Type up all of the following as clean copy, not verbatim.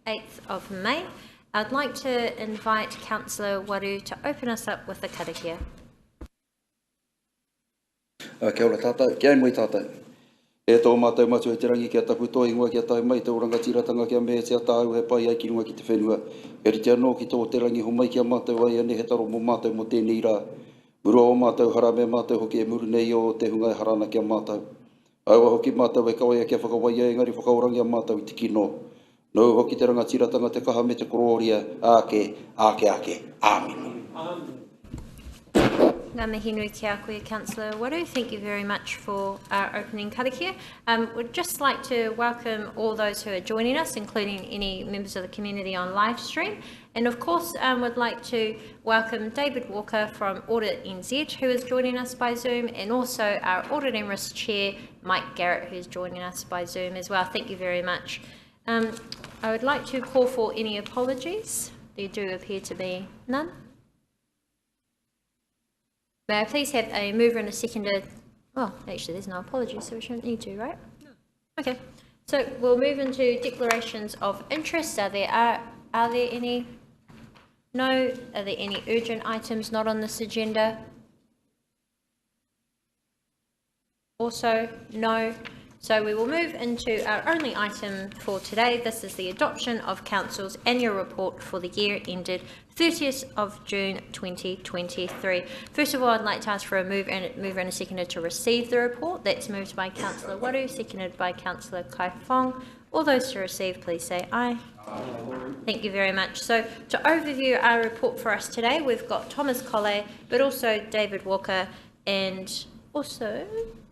8th of May. I'd like to invite Councillor Waru to open us up with the karakia. Kia ora tātou, kia moi tātou. E tō mātou matu e te rangi kia tapu tō ingoa kia tai mai, tō rangatiratanga kia mea tia tāu he pai ai ki runga ki te whenua. E rite anō ki tō te rangi ho mai kia mātou ai ane he taro mō mātou mo tēnei rā. Murua o mātou hara me mātou hoki e muru nei o te hungai harana kia mātou. Aua hoki mātou e kawaia kia whakawai e ngari whakaurangi a mātou i te kino. Nau hoki te rangatiratanga te kaha me te kororia, ake, āmino. Amen. Ngā mihi nui ki a koe, Councillor Waru. Thank you very much for our opening karakia. We'd just like to welcome all those who are joining us, including any members of the community on live stream. And of course, we'd like to welcome David Walker from Audit NZ, who is joining us by Zoom, and also our Audit and Risk Chair, Mike Garrett, who's joining us by Zoom as well. Thank you very much. I would like to call for any apologies. There do appear to be none. May I please have a mover and a seconder? Oh, actually, there's no apologies, so we shouldn't need to, right? No. Okay, so we'll move into declarations of interest. Are there any? No. Are there any urgent items not on this agenda? Also, no. So we will move into our only item for today. This is the adoption of Council's annual report for the year ended 30th of June 2023. First of all, I'd like to ask for a mover and a seconder to receive the report. That's moved by Councillor Waru, seconded by Councillor Kai Fong. All those to receive, please say aye. Aye. Thank you very much. So to overview our report for us today, we've got Thomas Colley, but also David Walker and also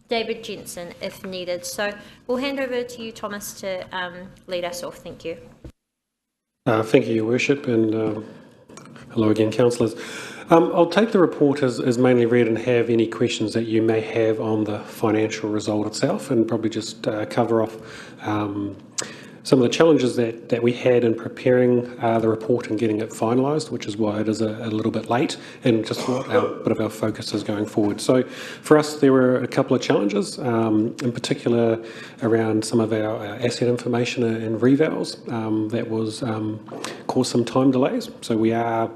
David Jensen if needed. So we'll hand over to you, Thomas, to lead us off. Thank you. Thank you, Your Worship, and hello again, councillors. I'll take the report as mainly read and have any questions that you may have on the financial result itself, and probably just cover off some of the challenges that we had in preparing the report and getting it finalised, which is why it is a little bit late, and just what a bit of our focus is going forward. So for us, there were a couple of challenges, in particular around some of our asset information and revals that was caused some time delays. So we are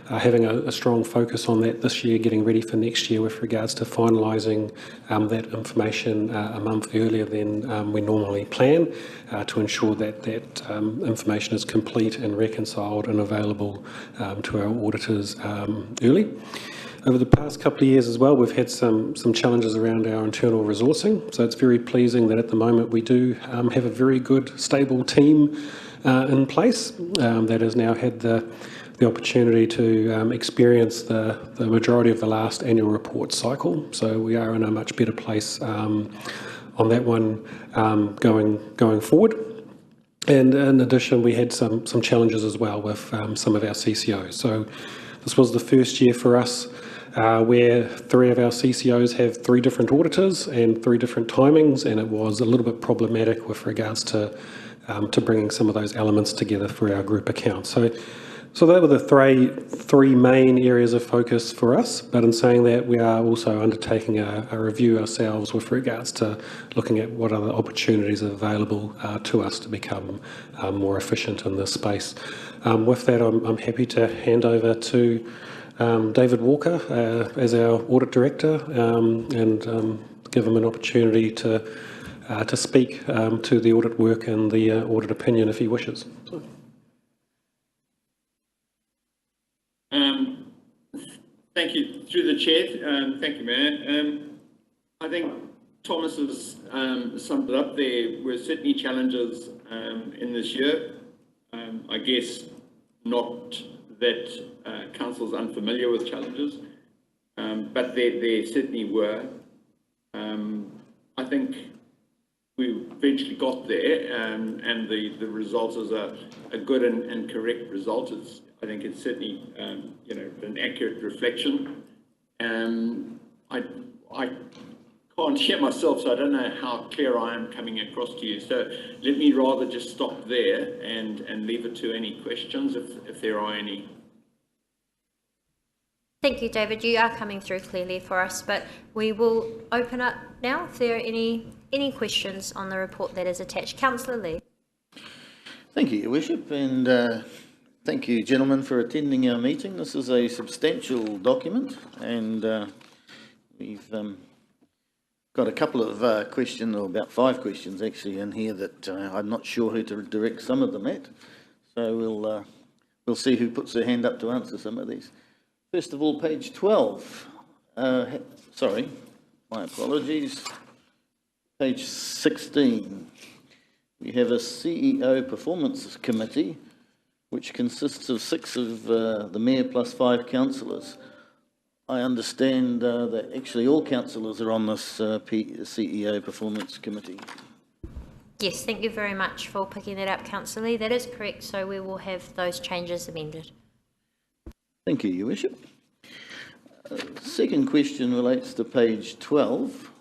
having a strong focus on that this year, getting ready for next year with regards to finalising that information a month earlier than we normally plan to ensure that information is complete and reconciled and available to our auditors early. Over the past couple of years as well, we've had some challenges around our internal resourcing. So it's very pleasing that at the moment we do have a very good, stable team in place that has now had the opportunity to experience the majority of the last annual report cycle. So we are in a much better place on that one going forward. And in addition, we had some challenges as well with some of our CCOs. So this was the first year for us where 3 of our CCOs have 3 different auditors and 3 different timings, and it was a little bit problematic with regards to bringing some of those elements together for our group accounts. So they were the three main areas of focus for us, but in saying that, we are also undertaking a review ourselves with regards to looking at what other opportunities are available to us to become more efficient in this space. With that, I'm happy to hand over to David Walker as our Audit Director and give him an opportunity to speak to the audit work and the audit opinion if he wishes. So. Thank you. Through the chair, thank you, Mayor. I think Thomas has summed it up. There were certainly challenges in this year. I guess not that Council's unfamiliar with challenges, but there certainly were. I think we eventually got there, and the result is a good and correct result. I think it's certainly, an accurate reflection. I can't hear myself, so I don't know how clear I am coming across to you. So let me rather just stop there and leave it to any questions if there are any. Thank you, David. You are coming through clearly for us, but we will open up now if there are any questions on the report that is attached. Councillor Lee. Thank you, Your Worship, and thank you, gentlemen, for attending our meeting. This is a substantial document, and we've got a couple of questions, or about 5 questions actually, in here that I'm not sure who to direct some of them at. So we'll see who puts their hand up to answer some of these. First of all, page 12. Sorry, my apologies. Page 16. We have a CEO Performance Committee, which consists of 6 of the Mayor plus 5 councillors. I understand that actually all councillors are on this CEO Performance Committee. Yes, thank you very much for picking that up, Councillor Lee. That is correct, so we will have those changes amended. Thank you, Your Worship. Second question relates to page 12,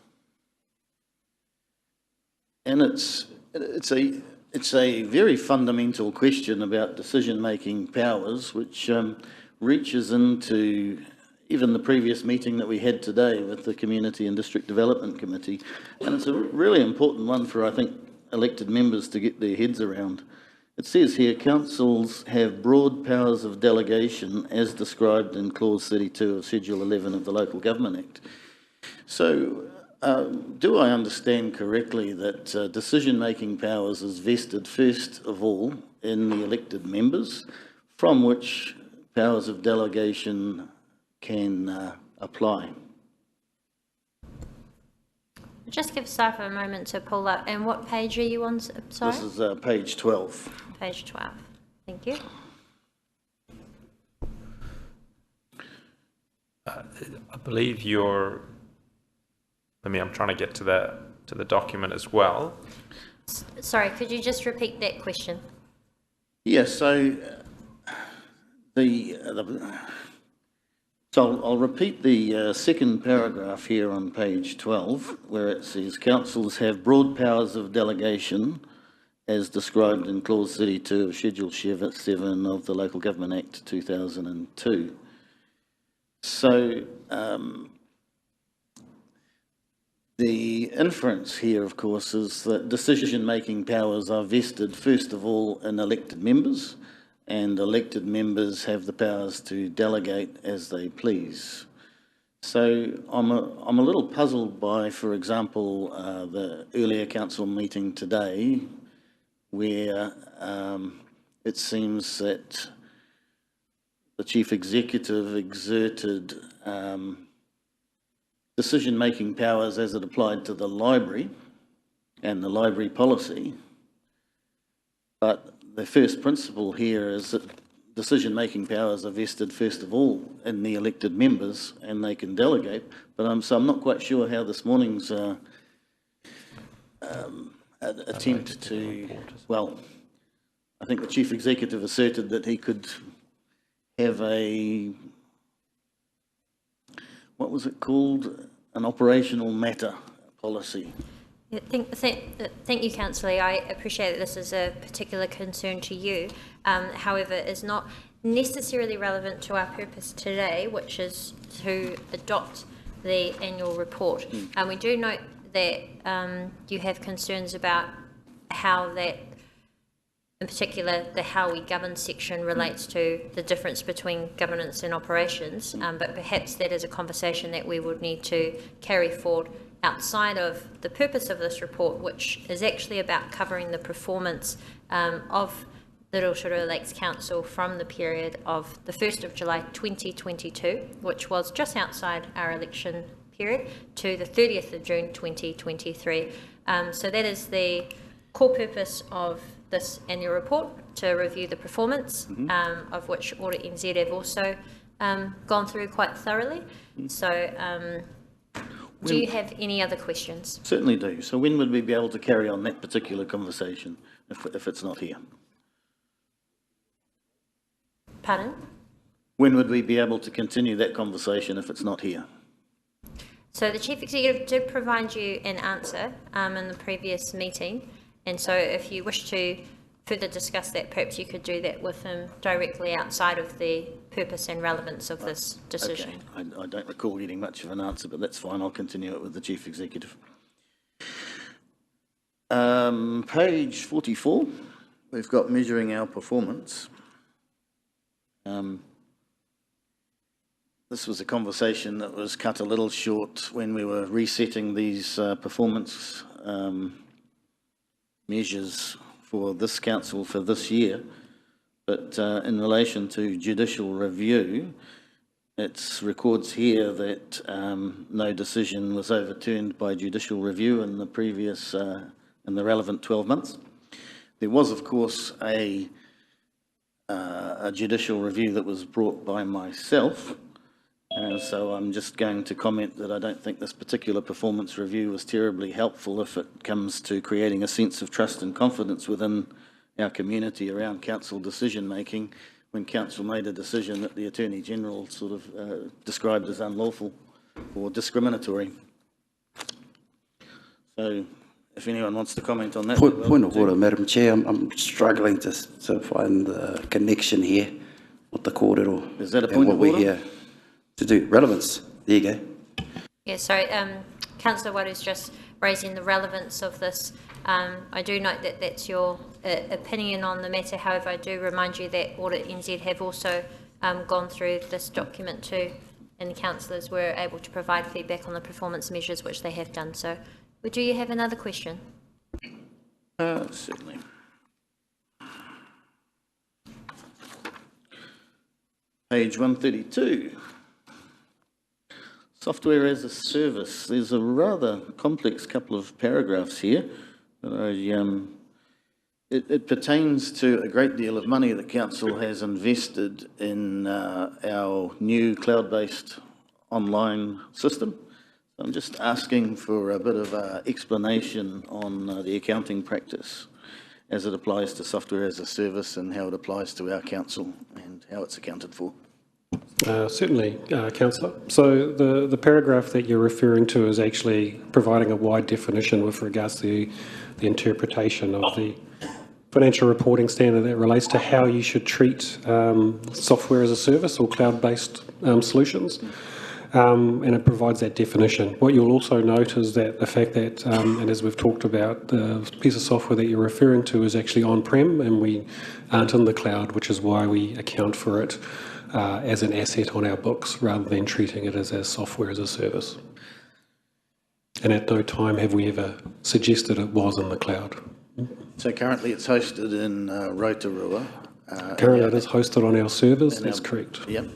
and it's a very fundamental question about decision-making powers, which reaches into even the previous meeting that we had today with the Community and District Development Committee, and it's a really important one for, I think, elected members to get their heads around. It says here, councils have broad powers of delegation as described in clause 32 of Schedule 11 of the Local Government Act. So do I understand correctly that decision-making powers is vested first of all in the elected members, from which powers of delegation can apply? Just give staff a moment to pull up. And what page are you on? Sorry? This is page 12. Page 12. Thank you. I believe you're. I'm trying to get to the document as well. Sorry, could you just repeat that question? Yes. So So I'll repeat the second paragraph here on page 12, where it says councils have broad powers of delegation as described in clause 32 of Schedule 7 of the Local Government Act 2002. So the inference here, of course, is that decision-making powers are vested first of all in elected members, and elected members have the powers to delegate as they please. So I'm a little puzzled by, for example, the earlier council meeting today, where it seems that the chief executive exerted decision-making powers as it applied to the library and the library policy, but the first principle here is that decision-making powers are vested first of all in the elected members, and they can delegate. But so I'm not quite sure how this morning's attempt to, well, I think the chief executive asserted that he could have a, what was it called, an operational matter policy. Yeah, thank you, Councillor Lee. I appreciate that this is a particular concern to you. However, it's not necessarily relevant to our purpose today, which is to adopt the annual report. And we do note that you have concerns about how that, in particular, the how we govern section relates to the difference between governance and operations. But perhaps that is a conversation that we would need to carry forward outside of the purpose of this report, which is actually about covering the performance of the Rotorua Lakes Council from the period of the 1st of July 2022, which was just outside our election period, to the 30th of June 2023. So that is the core purpose of this annual report, to review the performance, of which Audit NZ have also gone through quite thoroughly. So do you have any other questions? Certainly do. So when would we be able to carry on that particular conversation if it's not here? Pardon? When would we be able to continue that conversation if it's not here? So the Chief Executive did provide you an answer in the previous meeting, and so if you wish to further discuss that, perhaps you could do that with him directly outside of the purpose and relevance of this decision. Okay. I don't recall getting much of an answer, but that's fine. I'll continue it with the Chief Executive. Page 44, we've got measuring our performance. This was a conversation that was cut a little short when we were resetting these performance measures for this council for this year. But in relation to judicial review, it records here that no decision was overturned by judicial review in the previous, in the relevant 12 months. There was, of course, a judicial review that was brought by myself. So I'm just going to comment that I don't think this particular performance review was terribly helpful if it comes to creating a sense of trust and confidence within our community around council decision making, when council made a decision that the Attorney General sort of described as unlawful or discriminatory. So if anyone wants to comment on that. Point of order, Madam Chair. I'm struggling to find the connection here with the kōrero. Is that a point of order? Here to do relevance. There you go. Yeah, sorry, Councillor Waru's just raising the relevance of this. I do note that that's your opinion on the matter. However, I do remind you that Audit NZ have also gone through this document too, and councillors were able to provide feedback on the performance measures, which they have done. So, do you have another question? Certainly. Page 132. Software as a service. There's a rather complex couple of paragraphs here. It pertains to a great deal of money that council has invested in our new cloud-based online system. I'm just asking for a bit of explanation on the accounting practice as it applies to software as a service and how it applies to our council and how it's accounted for. Certainly, Councillor. So the paragraph that you're referring to is actually providing a wide definition with regards to the interpretation of the financial reporting standard that relates to how you should treat software as a service or cloud-based solutions. And it provides that definition. What you'll also note is that the fact that, and as we've talked about, the piece of software that you're referring to is actually on-prem and we aren't in the cloud, which is why we account for it as an asset on our books rather than treating it as software as a service. And at no time have we ever suggested it was in the cloud. So currently it's hosted in Rotorua. Currently it is hosted on our servers, that's correct. Yep.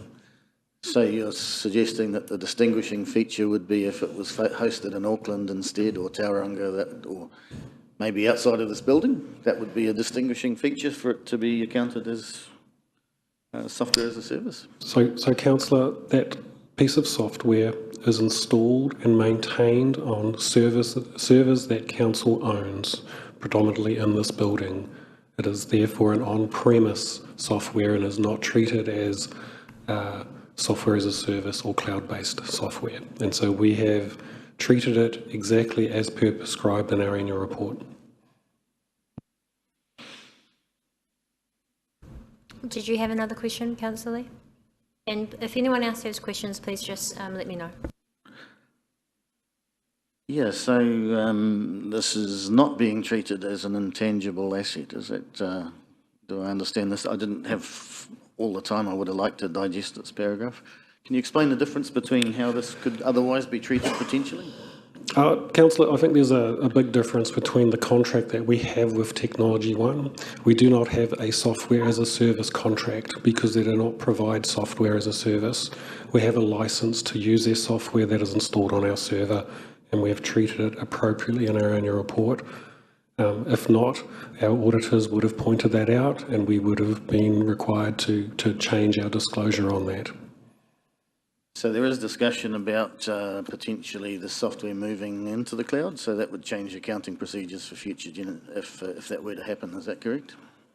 So you're suggesting that the distinguishing feature would be if it was hosted in Auckland instead, or Tauranga, or maybe outside of this building? That would be a distinguishing feature for it to be accounted as software as a service? So Councillor, that piece of software is installed and maintained on servers that council owns, predominantly in this building. It is therefore an on-premise software and is not treated as software as a service or cloud-based software. And so we have treated it exactly as per prescribed in our annual report. Did you have another question, Councillor Lee? And if anyone else has questions, please just let me know. Yeah, so this is not being treated as an intangible asset, is it? Do I understand this? I didn't have all the time I would have liked to digest this paragraph. Can you explain the difference between how this could otherwise be treated potentially? Councillor, I think there's a big difference between the contract that we have with Technology One. We do not have a software as a service contract because they do not provide software as a service. We have a license to use their software that is installed on our server, and we have treated it appropriately in our annual report. If not, our auditors would have pointed that out and we would have been required to change our disclosure on that. So there is discussion about potentially the software moving into the cloud, so that would change accounting procedures for future, if that were to happen, is that correct?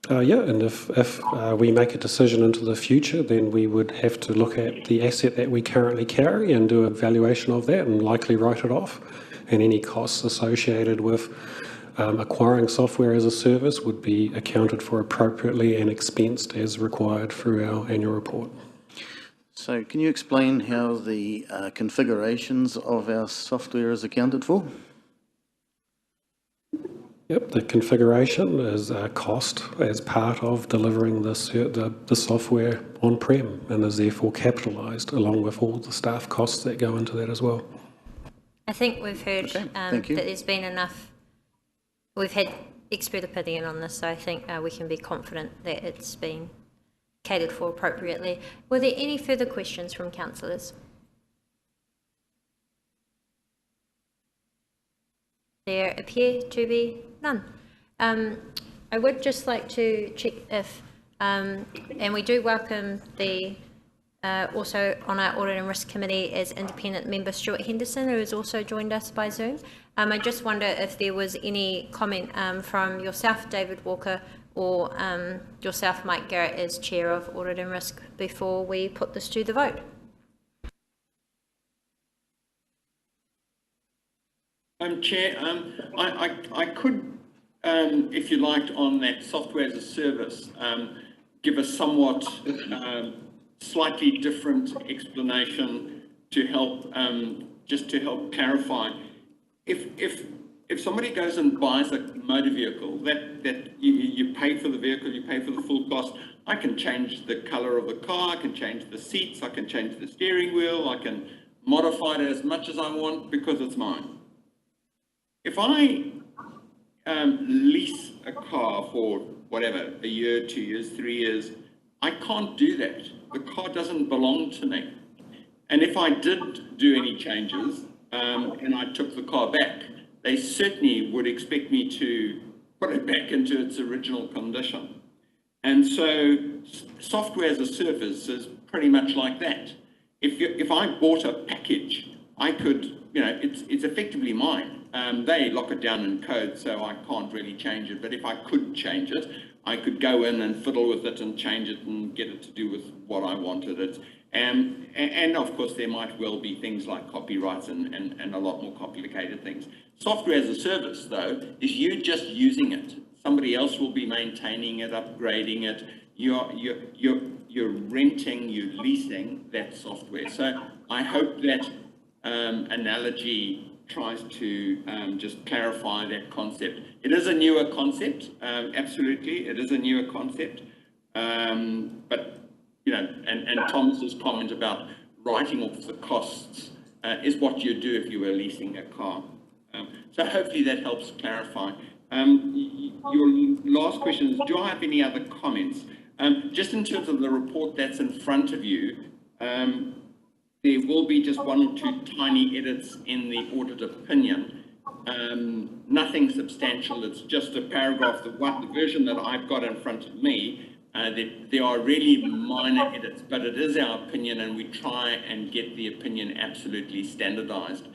Yeah, and if we make a decision into the future, then we would have to look at the asset that we currently carry and do a valuation of that and likely write it off. And any costs associated with acquiring software as a service would be accounted for appropriately and expensed as required through our annual report. So can you explain how the configurations of our software is accounted for? Yep, the configuration is a cost as part of delivering the software on-prem and is therefore capitalised along with all the staff costs that go into that as well. I think we've heard that thank you. there's been enough, we've had expert opinion on this, so I think we can be confident that it's been catered for appropriately. Were there any further questions from councillors? There appear to be none. I would just like to check if, and we do welcome the, also on our Audit and Risk Committee as independent member Stuart Henderson, who has also joined us by Zoom. I just wonder if there was any comment from yourself, David Walker, or yourself, Mike Garrett, as Chair of Audit and Risk before we put this to the vote. Chair, I could, if you liked, on that software as a service, give a somewhat slightly different explanation to help, just to help clarify. If somebody goes and buys a motor vehicle, that you pay for the vehicle, you pay for the full cost. I can change the colour of the car, I can change the seats, I can change the steering wheel, I can modify it as much as I want because it's mine. If I lease a car for whatever, a year, 2 years, 3 years, I can't do that. The car doesn't belong to me. And if I did do any changes and I took the car back, they certainly would expect me to put it back into its original condition. And so software as a service is pretty much like that. If I bought a package, I could, you know, it's effectively mine. They lock it down in code, so I can't really change it. But if I could change it, I could go in and fiddle with it and change it and get it to do with what I wanted it. And of course, there might well be things like copyrights and a lot more complicated things. Software as a service, though, is you just using it. Somebody else will be maintaining it, upgrading it. You're renting, you're leasing that software. So I hope that analogy tries to just clarify that concept. It is a newer concept, absolutely, it is a newer concept, but, you know, and Thomas's comment about writing off the costs is what you do if you were leasing a car. So hopefully that helps clarify. Your last question is, do I have any other comments? Just in terms of the report that's in front of you, there will be just 1 or 2 tiny edits in the audit opinion. Nothing substantial, it's just a paragraph. The version that I've got in front of me, there are really minor edits, but it is our opinion and we try and get the opinion absolutely standardized.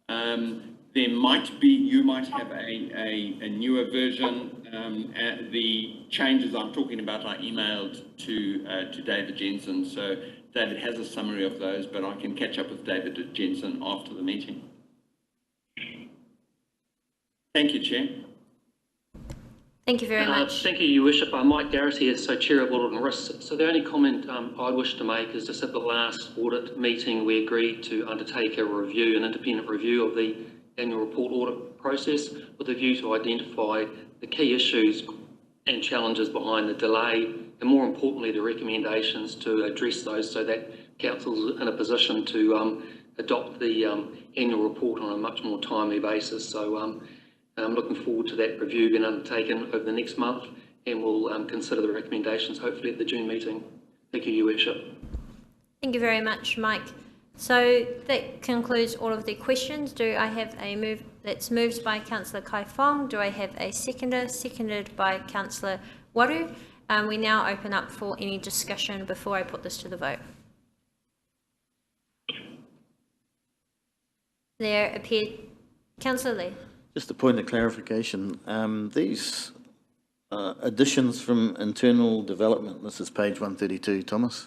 There might be, you might have a newer version. The changes I'm talking about I emailed to David Jensen, so David has a summary of those, but I can catch up with David Jensen after the meeting. Thank you, Chair. Thank you very much. Thank you, Your Worship. Mike Garrett here, so Chair of Audit and Risk. So the only comment I wish to make is just at the last audit meeting we agreed to undertake a review, an independent review of the annual report audit process with a view to identify the key issues and challenges behind the delay, and more importantly the recommendations to address those so that Council's in a position to adopt the annual report on a much more timely basis. So I'm looking forward to that review being undertaken over the next month, and we'll consider the recommendations hopefully at the June meeting. Thank you, Your Worship. Thank you very much, Mike. So that concludes all of the questions. Do I have a move that's moved by Councillor Kai Fong? Do I have a seconder? Seconded by Councillor Waru. We now open up for any discussion before I put this to the vote. There appeared Councillor Lee. Just a point of clarification. These additions from internal development, this is page 132, Thomas.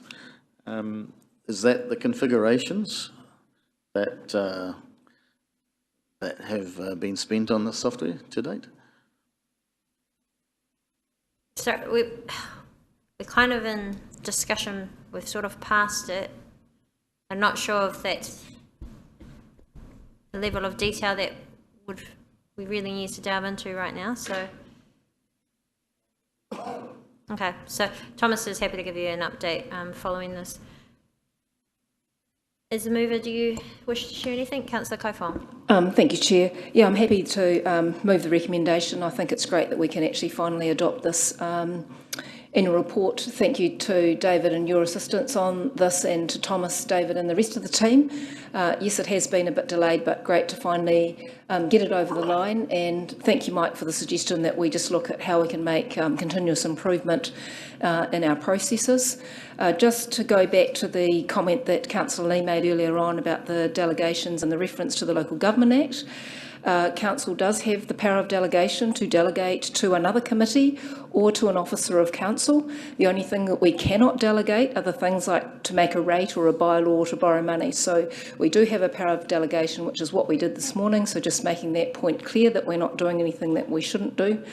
Is that the configurations that that have been spent on the software to date? So we're kind of in discussion. We've sort of passed it. I'm not sure if that's the level of detail that would we really need to delve into right now, so. Okay, so Thomas is happy to give you an update following this. As the mover, do you wish to share anything? Councillor Kaifong. Thank you, Chair. Yeah, I'm happy to move the recommendation. I think it's great that we can actually finally adopt this annual report. Thank you to David and your assistance on this, and to Thomas, David and the rest of the team. Yes, it has been a bit delayed, but great to finally get it over the line. And thank you, Mike, for the suggestion that we just look at how we can make continuous improvement in our processes. Just to go back to the comment that Councillor Lee made earlier on about the delegations and the reference to the Local Government Act, Council does have the power of delegation to delegate to another committee or to an officer of Council. The only thing that we cannot delegate are the things like to make a rate or a bylaw or to borrow money. So we do have a power of delegation, which is what we did this morning. So just making that point clear that we're not doing anything that we shouldn't do.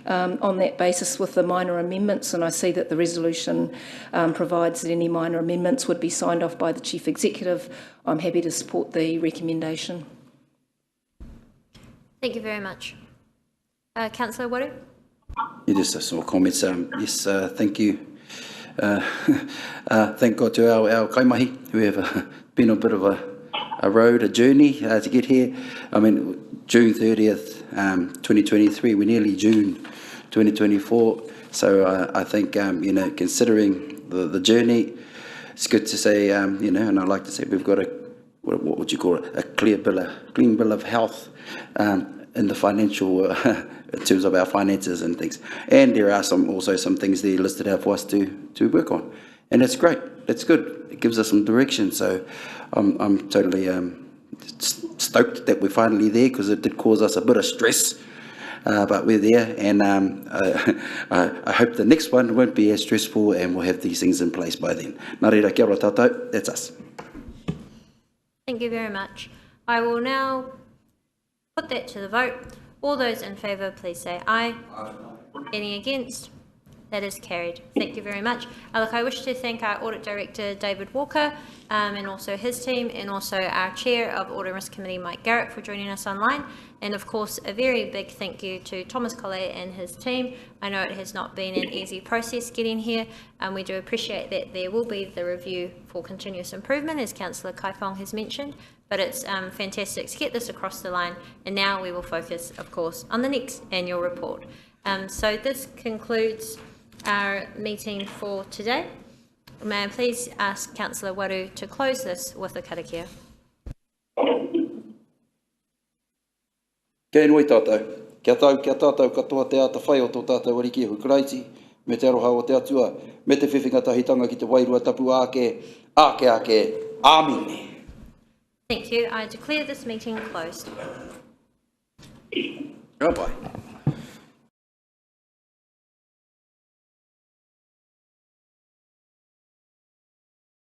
On that basis, with the minor amendments, and I see that the resolution provides that any minor amendments would be signed off by the Chief Executive, I'm happy to support the recommendation. Thank you very much. Councillor Waru? Yeah, just a small comments. Yes, thank you. Thank God to our kaimahi who have been a bit of a road, a journey to get here. I mean, June 30th, 2023, we're nearly June 2024. So I think, you know, considering the journey, it's good to say, you know, and I'd like to say we've got what would you call it, a clean bill of health in the financial, in terms of our finances and things. And there are also some things there listed out for us to work on. And it's great, it's good, it gives us some direction. So I'm totally stoked that we're finally there, because it did cause us a bit of stress, but we're there. And I hope the next one won't be as stressful, and we'll have these things in place by then. Nā reira, kia ora tātou, that's us. Thank you very much. I will now put that to the vote. All those in favour, please say aye. Aye. Any against? That is carried. Thank you very much. Look, I wish to thank our Audit Director, David Walker, and also his team, and also our Chair of Audit and Risk Committee, Mike Garrett, for joining us online. And of course, a very big thank you to Thomas Collet and his team. I know it has not been an easy process getting here, and we do appreciate that there will be the review for continuous improvement, as Councillor Kaifong has mentioned, but it's fantastic to get this across the line. And now we will focus, of course, on the next annual report. So this concludes our meeting for today. May I please ask Councillor Waru to close this with a karakia. Kei nui tātou, kia tātou katoa te ata whai o tō tātou ariki hu karaiti, me te aroha o te atua, me te whiwhinga tahitanga ki te wairua tapu ake, āmine. Thank you. I declare this meeting closed. Goodbye.